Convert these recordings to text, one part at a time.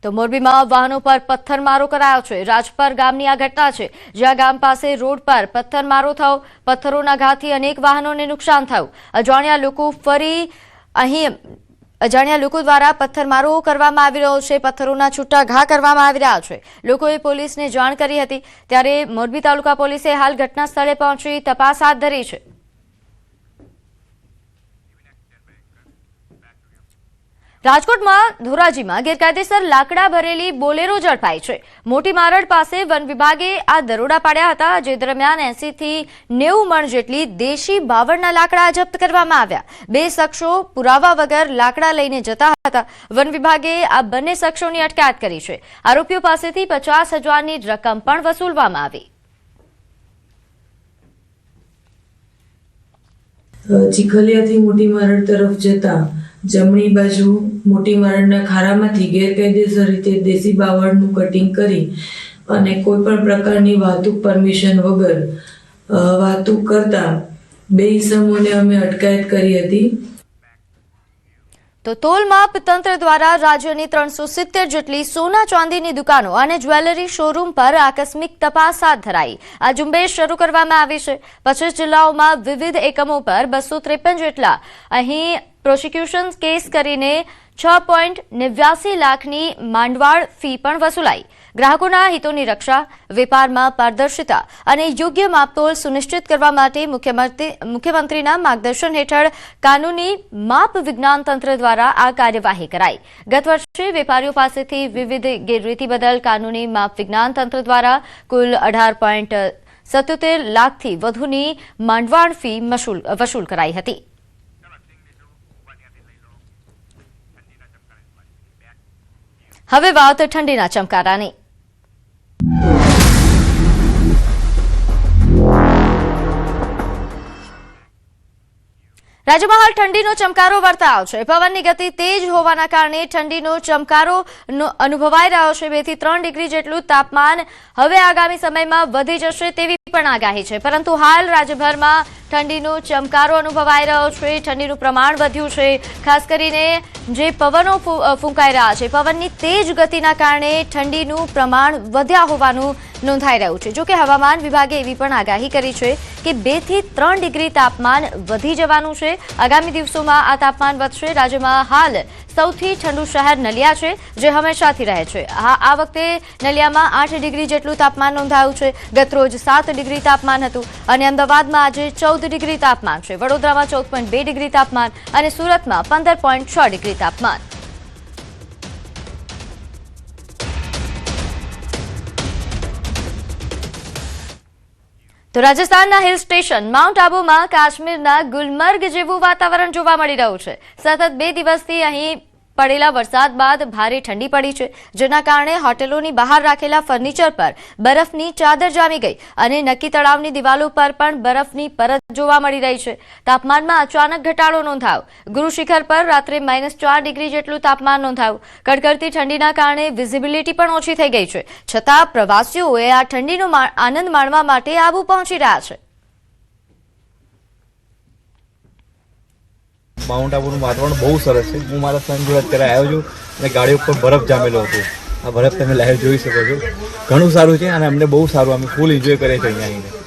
તો મોરબીમાં વાહનો પર પથ્થરમારો કરાયો છે। રાજપર ગામની આ ઘટના છે, જ્યાં ગામ પાસે રોડ પર પથ્થરમારો થયો। પથ્થરોના ઘાથી અનેક વાહનોને નુકસાન થયું। અજાણ્યા લોકો દ્વારા પથ્થરમારો કરવામાં આવી રહ્યો છે। પથ્થરોના છૂટા ઘા કરવામાં આવી રહ્યા છે। લોકોએ પોલીસને જાણ કરી હતી, ત્યારે મોરબી તાલુકા પોલીસે હાલ ઘટના સ્થળે પહોંચી તપાસ હાથ ધરી છે। રાજકોટમાં ધોરાજીમાં ગેરકાયદેસર લાકડા ભરેલી બોલેરો ઝડપાઈ છે। મોટી મારડ પાસે વન વિભાગે આ દરોડા પાડ્યા હતા, જે દરમિયાન 80 થી 90 મણ જેટલી દેશી બાવળના લાકડા જપ્ત કરવામાં આવ્યા। બે શખ્સો પુરાવા વગર લાકડા લઈને જતા હતા। વન વિભાગે આ બંને શખ્સોની અટકાયત કરી છે। આરોપીઓ પાસેથી 50,000ની રકમ પણ વસૂલવામાં આવી। ચીખલિયાથી મોટી મારડ તરફ જતા જમણી બાજુ મોટી મારડના ખારામાંથી ગેરકાયદેસર રીતે દેશી બાવળનું કટિંગ કરી અને કોઈ પણ પ્રકારની વાહતુક પરમિશન વગર વાહતુક કરતા બે ઇસમોને અમે અટકાયત કરી હતી। તો તોલમાપ તંત્ર દ્વારા રાજ્યની 370 જેટલી સોના ચાંદીની દુકાનો અને જ્વેલરી શોરૂમ પર આકસ્મિક તપાસ હાથ ધરાઈ। આ ઝુંબેશ શરૂ કરવામાં આવી છે। 25 જિલ્લાઓમાં વિવિધ એકમો પર 253 જેટલા અહીં પ્રોસિક્યુશન કેસ કરીને 6.89 લાખની માંડવાળ ફી પણ વસૂલાઈ। ગ્રાહકોના હિતોની રક્ષા, વેપારમાં પારદર્શિતા અને યોગ્ય માપતોલ સુનિશ્ચિત કરવા માટે મુખ્યમંત્રીના માર્ગદર્શન હેઠળ કાનૂની માપ વિજ્ઞાન તંત્ર દ્વારા આ કાર્યવાહી કરાઈ। ગત વર્ષે વેપારીઓ પાસેથી વિવિધ ગેરરીતિ બદલ કાનૂની માપ વિજ્ઞાન તંત્ર દ્વારા કુલ 18.77 લાખથી વધુની માંડવાળ ફી વસૂલ કરાઈ હતી। હવે વાત ઠંડીના ચમકારાની। રાજ્યમાં હાલ ઠંડીનો ચમકારો વર્તાયો છે। પવનની ગતિ તેજ હોવાના કારણે ઠંડીનો ચમકારો અનુભવાઈ રહ્યો છે। 2 થી 3 ડિગ્રી જેટલું તાપમાન હવે આગામી સમયમાં વધી જશે તેવી પણ આગાહી છે, પરંતુ હાલ રાજ્યભરમાં ઠંડીનો ચમકારો અનુભવાઈ રહ્યો છે। ઠંડીનું પ્રમાણ વધ્યું છે, ખાસ કરીને જે પવનો ફૂંકાઈ રહ્યા છે, પવનની તેજ ગતિના કારણે ઠંડીનું પ્રમાણ વધ્યા હોવાનું નોંધાઈ રહ્યું છે। જોકે હવામાન વિભાગે એવી પણ આગાહી કરી છે કે 2 થી 3 ડિગ્રી તાપમાન વધી જવાનું છે। આગામી દિવસોમાં આ તાપમાન વધશે। રાજ્યમાં હાલ સૌથી ઠંડુ શહેર નલિયા છે, જે હંમેશાથી રહે છે। આ વખતે નલિયામાં 8 ડિગ્રી જેટલું તાપમાન નોંધાયું છે। ગતરોજ 7 ડિગ્રી તાપમાન હતું અને અમદાવાદમાં આજે 14 ડિગ્રી તાપમાન છે। વડોદરામાં 14.2 ડિગ્રી તાપમાન અને સુરતમાં 15.6 ડિગ્રી તાપમાન। તો રાજસ્થાનના હિલ સ્ટેશન માઉન્ટ આબુમાં કાશ્મીરના ગુલમર્ગ જેવું વાતાવરણ જોવા મળી રહ્યું છે। સતત 2 દિવસથી અહીં પડેલા વરસાદ બાદ ભારે ઠંડી પડી છે, જેના કારણે હોટેલોની બહાર રાખેલા ફર્નિચર પર બરફની ચાદર જામી ગઈ અને નક્કી તળાવની દિવાલો પર પણ બરફની પરત જોવા મળી રહી છે। તાપમાનમાં અચાનક ઘટાડો નોંધાયો। ગુરુ શિખર પર રાત્રે -4 ડિગ્રી જેટલું તાપમાન નોંધાયું। કડકડતી ઠંડીના કારણે વિઝિબિલિટી પણ ઓછી થઈ ગઈ છે, છતાં પ્રવાસીઓએ આ ઠંડીનો આનંદ માણવા માટે આબુ પહોંચી રહ્યા છે। માઉન્ટ આબુનું વાતાવરણ બહુ સરસ છે। હું મારા ફ્રેન્ડ જોડે અત્યારે આવ્યો છું અને ગાડી ઉપર બરફ જામેલો હતો। આ બરફ તમે લાઈવ જોઈ શકો છો। ઘણું સારું છે અને અમને બહુ સારું, અમે ફૂલ એન્જોય કરીએ છીએ અહીંયા આવીને।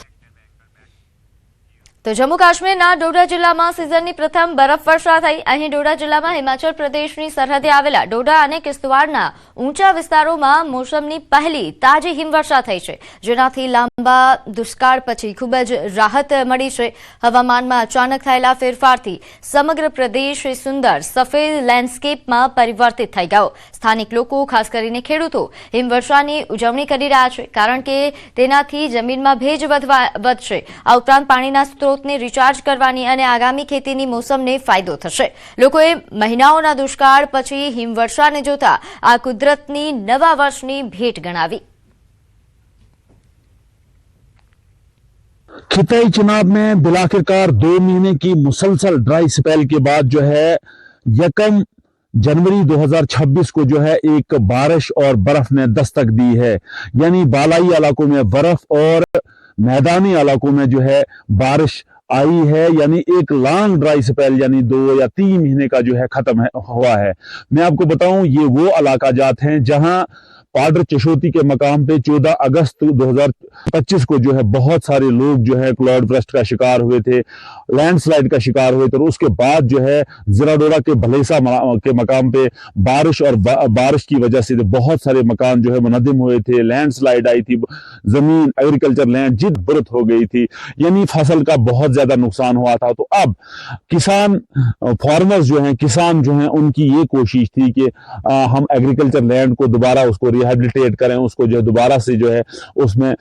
તો જમ્મુ કાશ્મીરના ડોડા જિલ્લામાં સિઝનની પ્રથમ બરફવર્ષા થઈ। અહીં ડોડા જિલ્લામાં હિમાચલ પ્રદેશની સરહદે આવેલા ડોડા અને કિશ્તવાડના ઊંચા વિસ્તારોમાં મોસમની પહેલી તાજી હિમવર્ષા થઈ છે, જેનાથી લાંબા દુષ્કાળ પછી ખૂબ જ રાહત મળી છે। હવામાનમાં અચાનક થયેલા ફેરફારથી સમગ્ર પ્રદેશ સુંદર સફેદ લેન્ડસ્કેપમાં પરિવર્તિત થઈ ગયો। સ્થાનિક લોકો, ખાસ કરીને ખેડૂતો, હિમવર્ષાની ઉજવણી કરી રહ્યા છે, કારણ કે તેનાથી જમીનમાં ભેજ વધશે। આ ઉપરાંત પાણીના સ્ત્રોતને રિચાર્જ કરવાની અને આગામી ખેતીની મોસમને ફાયદો થશે। લોકોએ મહિનાઓના દુષ્કાળ પછી હિમવર્ષાને જોતા આ કુદરતની નવા વર્ષની ભેટ ગણાવી। खिताई चुनाव में बिलाखिरकार 2 महीने की मुसलसल ड्राई स्पेल के बाद जो है 1 जनवरी 2026 को जो है एक बारिश और बर्फ ने दस्तक दी है। यानी बालाई इलाकों में बर्फ और मैदानी इलाकों में जो है बारिश आई है, यानी एक लॉन्ग ड्राई स्पेल यानी 2 या 3 महीने का जो है खत्म हुआ है। मैं आपको बताऊं ये वो इलाका जात हैं जहां पाडर चशोती के मकाम पे 14 अगस्त 2025 को जो है बहुत सारे लोग जो है क्लाउड बर्स्ट का शिकार हुए थे, लैंडस्लाइड का शिकार हुए थे। और उसके बाद जो है जिराडोरा के भलेसा के मकाम पे बारिश की वजह से बहुत सारे मकान जो है मुनद्दिम हुए थे, लैंडस्लाइड आई थी, जमीन एग्रीकल्चर लैंड जिद बुरत हो गई थी, यानी फसल का बहुत ज्यादा नुकसान हुआ था। तो अब किसान फार्मर्स जो हैं, किसान जो हैं, उनकी ये कोशिश थी कि हम एग्रीकल्चर लैंड को दोबारा उसको रिहेबिलिटेट करें, उसको जो है दोबारा से जो है उसमें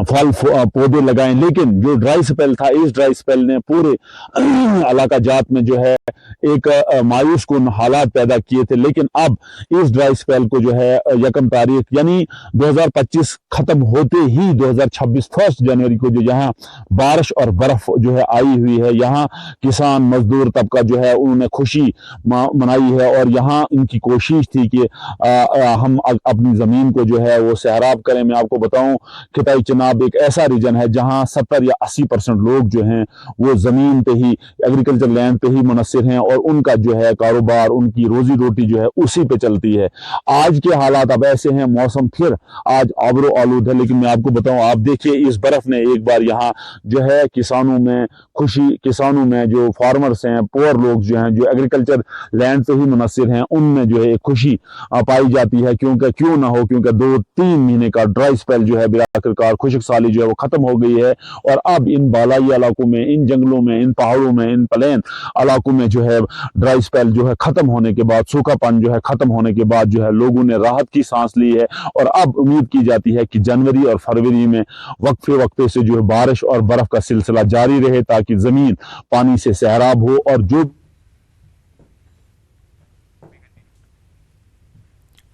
फल पौधे लगाएं। लेकिन जो ड्राई स्पेल था, इस ड्राई स्पेल ने पूरे इलाका जात में जो है एक मायूस कुन हालात पैदा किए थे। लेकिन अब इस ड्राई स्पेल को जो है 1 तारीख यानी 2025 खत्म होते ही 2026 1 जनवरी को जो यहाँ बारिश और बर्फ जो है आई हुई है, यहाँ किसान मजदूर तबका जो है उन्होंने खुशी मनाई है। और यहाँ इनकी कोशिश थी कि हम अपनी जमीन को जो है वो सैराब करें। मैं आपको बताऊं खिताई चनाब एक ऐसा रीजन है जहां 70 या 80% लोग जो हैं वो जमीन पे ही, एग्रीकल्चर लैंड पे ही मुनस्सिर हैं और उनका जो है कारोबार, उनकी रोजी रोटी जो है उसी पे चलती है। आज के हालात अब ऐसे हैं, मौसम फिर आज आबरो आलूद है। लेकिन मैं आपको बताऊं, आप देखिए इस बर्फ ने एक बार यहाँ जो है किसानों में खुशी, किसानों में जो फार्मर्स हैं, पुअर लोग जो हैं, जो एग्रीकल्चर लैंड पे ही मुनस्सिर हैं, उनमें जो है एक खुशी पाई जाती है। क्यों ना हो, क्योंकि 2-3 महीने का ड्राई स्पेल जो है आखिरकार खुशक साली जो है वो खत्म हो गई है। और अब इन बालाई इलाकों में, इन जंगलों में, इन पहाड़ों में, इन प्लेन इलाकों में जो है ड्राई स्पेल जो है खत्म होने के बाद, सूखापन जो है खत्म होने के बाद जो है लोगों ने राहत की सांस ली है। और अब उम्मीद की जाती है कि जनवरी और फरवरी में वक्फे से जो है बारिश और बर्फ का सिलसिला जारी रहे ताकि जमीन पानी से सैराब हो। और जो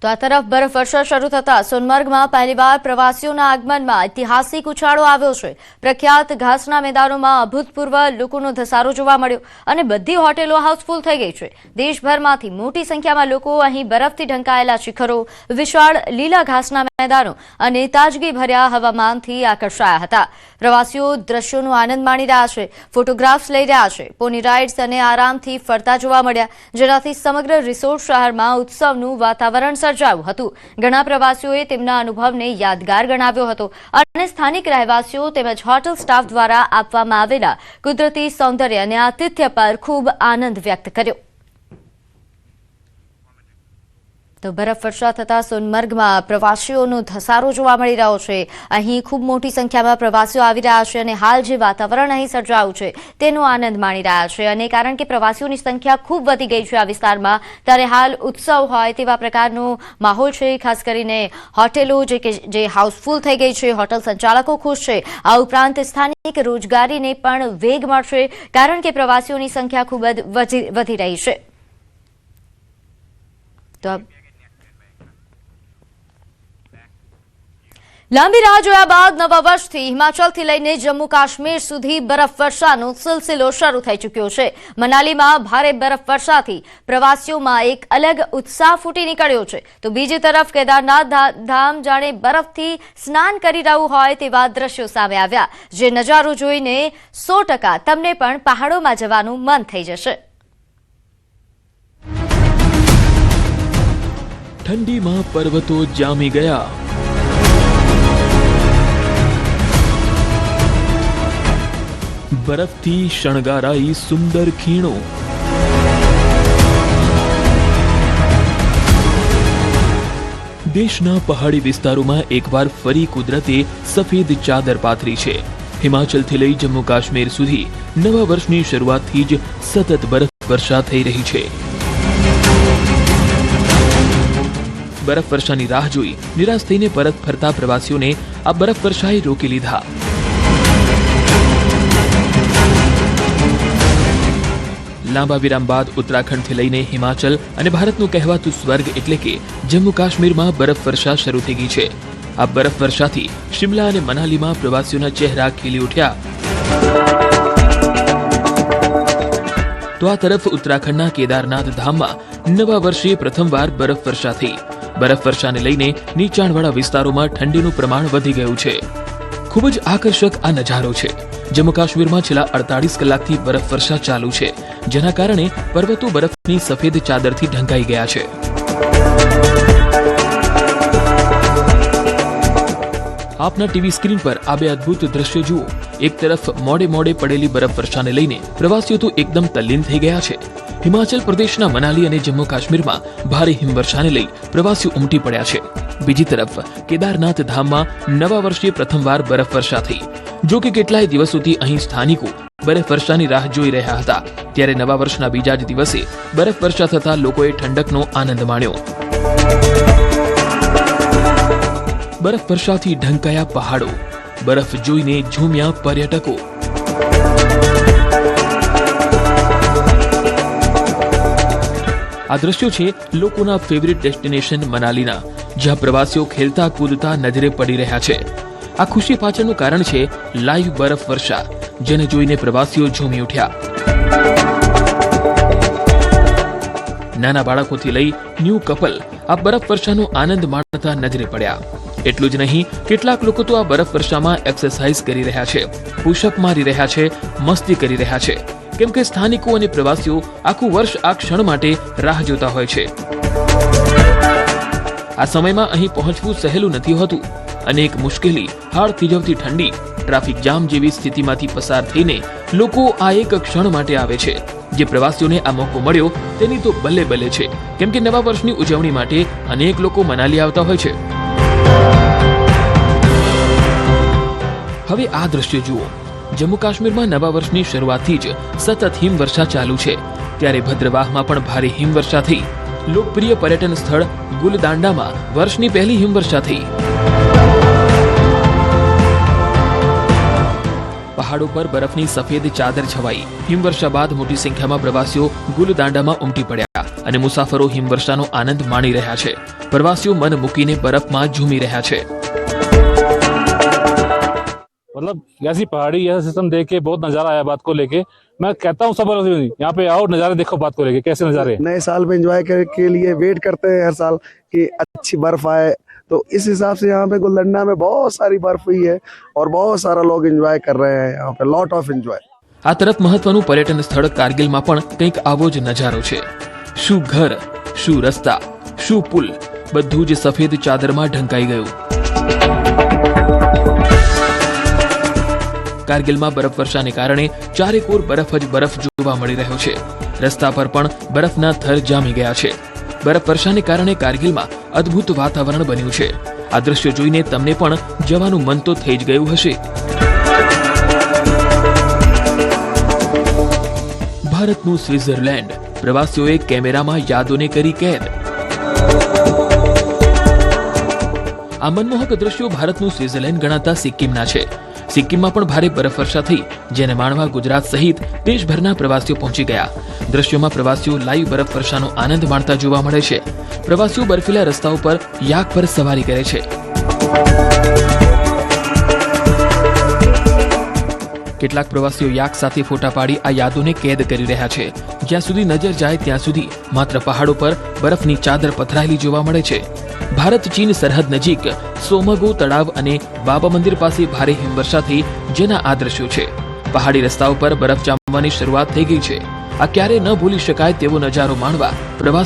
તો આ તરફ બરફવર્ષા શરૂ થતા સોનમર્ગમાં પહેલીવાર પ્રવાસીઓના આગમનમાં ઐતિહાસિક ઉછાળો આવ્યો છે। પ્રખ્યાત ઘાસના મેદાનોમાં અભૂતપૂર્વ લોકોનો ધસારો જોવા મળ્યો અને બધી હોટેલો હાઉસફુલ થઈ ગઈ છે। દેશભરમાંથી મોટી સંખ્યામાં લોકો અહીં બરફથી ઢંકાયેલા શિખરો, વિશાળ લીલા ઘાસના મેદાનો અને તાજગીભર્યા હવામાનથી આકર્ષાયા હતા। પ્રવાસીઓ દ્રશ્યોનો આનંદ માણી રહ્યા છે, ફોટોગ્રાફ્સ લઈ રહ્યા છે, પોની રાઇડ્સ અને આરામથી ફરતા જોવા મળ્યા, જેનાથી સમગ્ર રિસોર્ટ શહેરમાં ઉત્સવનું વાતાવરણ સર્જાયું હતું। ઘણા પ્રવાસીઓએ તેમના અનુભવને યાદગાર ગણાવ્યો હતો અને સ્થાનિક રહેવાસીઓ તેમજ હોટેલ સ્ટાફ દ્વારા આપવામાં આવેલા કુદરતી સૌંદર્ય અને આતિથ્ય પર ખૂબ આનંદ વ્યક્ત કર્યો। તો બરફવર્ષા થતા સોનમર્ગમાં પ્રવાસીઓનો ધસારો જોવા મળી રહ્યો છે। અહીં ખૂબ મોટી સંખ્યામાં પ્રવાસીઓ આવી રહ્યા છે અને હાલ જે વાતાવરણ અહીં સર્જાયું છે તેનો આનંદ માણી રહ્યા છે। અને કારણ કે પ્રવાસીઓની સંખ્યા ખૂબ વધી ગઈ છે આ વિસ્તારમાં, ત્યારે હાલ ઉત્સવ હોય તેવા પ્રકારનો માહોલ છે। ખાસ કરીને હોટેલો જે હાઉસફુલ થઈ ગઈ છે, હોટલ સંચાલકો ખુશ છે। આ ઉપરાંત સ્થાનિક રોજગારીને પણ વેગ મળશે કારણ કે પ્રવાસીઓની સંખ્યા ખૂબ જ વધી રહી છે। તો લાંબી રાહ જોયા બાદ નવા વર્ષથી હિમાચલથી લઈને જમ્મુ કાશ્મીર સુધી બરફવર્ષાનો સિલસિલો શરૂ થઈ ચૂક્યો છે। મનાલીમાં ભારે બરફવર્ષાથી પ્રવાસીઓમાં એક અલગ ઉત્સાહ ફૂટી નીકળ્યો છે। તો બીજી તરફ કેદારનાથ ધામ જાણે બરફથી સ્નાન કરી રહ્યું હોય તેવા દ્રશ્યો સામે આવ્યા, જે નજારો જોઈને 100% તમને પણ પહાડોમાં જવાનું મન થઈ જશે। ઠંડીમાં પર્વતો જામી ગયા, બરફથી શણગારાઈ સુંદર ખીણો, દેશના પહાડી વિસ્તારોમાં એકવાર ફરી કુદરતે સફેદ ચાદર પાથરી છે। હિમાચલથી લઈ જમ્મુ કાશ્મીર સુધી નવા વર્ષની શરૂઆતથી જ સતત બરફવર્ષા થઈ રહી છે। બરફવર્ષાની રાહ જોઈ નિરાશ થઈને પરત ફરતા પ્રવાસીઓને આ બરફવર્ષાએ રોકી લીધા। લાંબા વિરામ બાદ ઉત્તરાખંડથી લઈને હિમાચલ અને ભારતનું કહેવાતું સ્વર્ગ એટલે કે જમ્મુ કાશ્મીરમાં બરફવર્ષા શરૂ થઈ ગઈ છે। આ બરફવર્ષાથી શિમલા અને મનાલીમાં પ્રવાસીઓના ચહેરા ખીલી ઉઠ્યા। તો આ તરફ ઉત્તરાખંડના કેદારનાથ ધામમાં નવા વર્ષે પ્રથમવાર બરફવર્ષા થઈ। બરફવર્ષાને લઈને નીચાણવાળા વિસ્તારોમાં ઠંડીનું પ્રમાણ વધી ગયું છે। ખૂબ જ આકર્ષક આ નજારો છે। જમ્મુ કાશ્મીરમાં છેલ્લા 48 કલાકથી બરફવર્ષા ચાલુ છે, જેના કારણે પર્વતો બરફની સફેદ ચાદરથી ઢંકાઈ ગયા છે. આપના ટીવી સ્ક્રીન પર આ બે અદ્ભુત દ્રશ્યો જુઓ. એક તરફ મોડે મોડે પડેલી બરફવર્ષાને લઈને પ્રવાસીઓ તો એકદમ તલ્લીન થઈ ગયા છે. હિમાચલ પ્રદેશના મનાલી અને જમ્મુ કાશ્મીરમાં ભારે હિમવર્ષાને લઈ પ્રવાસીઓ ઉમટી પડ્યા છે. બીજી તરફ કેદારનાથ ધામમાં નવા વર્ષે પ્રથમવાર બરફવર્ષા થઈ. જો કે કેટલાય દિવસોથી અહીં સ્થાનિકો બરફવર્ષાની રાહ જોઈ રહ્યા હતા, ત્યારે નવા વર્ષના બીજા જ દિવસે બરફવર્ષા થતા લોકોએ ઠંડકનો આનંદ માણ્યો. બરફવર્ષાથી ઢંકાયા પહાડો, બરફ જોઈને ઝૂમ્યા પર્યટકો. આ દ્રશ્યો છે લોકોના ફેવરિટ ડેસ્ટિનેશન મનાલીના, જ્યાં પ્રવાસીઓ ખેલતા કૂદતા નજરે પડી રહ્યા છે. આ ખુશી પાછળનું કારણ છે લાઈવ બરફવર્ષા, જેને જોઈને પ્રવાસીઓ ઝૂમી ઉઠ્યા. નાના બાળકોથી લઈ ન્યૂ કપલ આ બરફવર્ષાનો આનંદ માણતા નજરે પડ્યા. એટલું જ નહીં, કેટલાક લોકો તો આ બરફવર્ષામાં એક્સરસાઇઝ કરી રહ્યા છે, પુશઅપ મારી રહ્યા છે, મસ્તી કરી રહ્યા છે, કેમ કે સ્થાનિકો અને પ્રવાસીઓ આખું વર્ષ આ ક્ષણ માટે રાહ જોતા હોય છે. આ સમયમાં અહીં પહોંચવું સહેલું નથી હોતું. અનેક મુશ્કેલી, હાડ થીજવતી ઠંડી, ટ્રાફિક જામ જેવી સ્થિતિમાંથી પસાર થઈને લોકો આ એક ક્ષણ માટે આવે છે. જે પ્રવાસીઓને આ મોકો મળ્યો તેની તો બલ્લે બલ્લે છે, કેમ કે નવા વર્ષની ઉજવણી માટે અનેક લોકો મનાલી આવતા હોય છે. હવે આ દ્રશ્ય જુઓ. જમ્મુ કાશ્મીરમાં નવા વર્ષની શરૂઆતથી જ સતત હિમવર્ષા ચાલુ છે, ત્યારે ભદ્રવાહમાં પણ ભારે હિમવર્ષા થઈ. લોકપ્રિય પર્યટન સ્થળ ગુલદાંડામાં વર્ષની પહેલી હિમવર્ષા થઈ. પહાડો પર બરફની સફેદ ચાદર છવાઈ. હિમવર્ષા બાદ મોટી સંખ્યામાં પ્રવાસીઓ ગુલદાંડામાં ઉમટી પડ્યા અને મુસાફરો હિમવર્ષાનો આનંદ માણી રહ્યા છે. પ્રવાસીઓ મન મૂકીને બરફમાં ઝૂમી રહ્યા છે. मतलब ऐसी पहाड़ी ऐसा सिस्टम देख के बहुत नजारा आया बात को लेके. मैं कहता हूँ सब यहाँ पे आओ, नजारे देखो बात को लेके कैसे नजारे. नए साल में एंजॉय के लिए वेट करते हैं हर साल कि अच्छी बर्फ आए, तो इस हिसाब से यहाँ पे गुलदंडा में बहुत सारी बर्फ हुई है और बहुत सारा लोग एंजॉय कर रहे हैं यहाँ पे, लॉट ऑफ एंजॉय. આ તરફ મહત્વનું પર્યટન સ્થળ કારગિલમાં પણ કંઈક આવો જ નજારો છે. શું ઘર, શું રસ્તા, શું પુલ, બધું જ સફેદ ચાદરમાં ઢંકાઈ ગયું. કારગિલમાં બરફવર્ષાને કારણે ચારેકોર બરફ જ બરફ જોવા મળી રહ્યો છે. રસ્તા પર પણ બરફના થર જામી ગયા છે. બરફવર્ષાને કારણે કારગિલમાં અદ્ભુત વાતાવરણ બન્યું છે. આ દ્રશ્યો જોઈને તમને પણ જવાનું મન તો થઈ જ ગયું હશે. ભારતનું સ્વિટ્ઝરલેન્ડ, પ્રવાસીઓએ કેમેરામાં યાદોને કરી કેદ. આ મનમોહક દ્રશ્યો ભારતનું સ્વિટ્ઝરલેન્ડ ગણાતા સિક્કિમના છે. સિક્કિમમાં પણ ભારે બરફવર્ષા થઈ, જેને માણવા ગુજરાત સહિત દેશભરના પ્રવાસીઓ પહોંચી ગયા. દ્રશ્યોમાં પ્રવાસીઓ લાઈવ બરફવર્ષાનો આનંદ માણતા જોવા મળે છે. પ્રવાસીઓ બર્ફીલા રસ્તાઓ પર યાક પર સવારી કરે છે. કેટલાક પ્રવાસીઓ યાક સાથે ફોટા પાડી આ યાદોને કેદ કરી રહ્યા છે. જ્યાં સુધી નજર જાય ત્યાં સુધી માત્ર પહાડો પર બરફની ચાદર પથરાયેલી જોવા મળે છે. ભારત ચીન સરહદ નજીક સોમગો તળાવ અને બાબા મંદિર પાસે ભારે હિમવર્ષા થઈ, જેના આ દ્રશ્યો છે. પહાડી રસ્તાઓ પર બરફ જામવાની શરૂઆત થઈ ગઈ છે. આ ક્યારે ન ભૂલી શકાય તેવો નજારો માણવા પ્રવાસ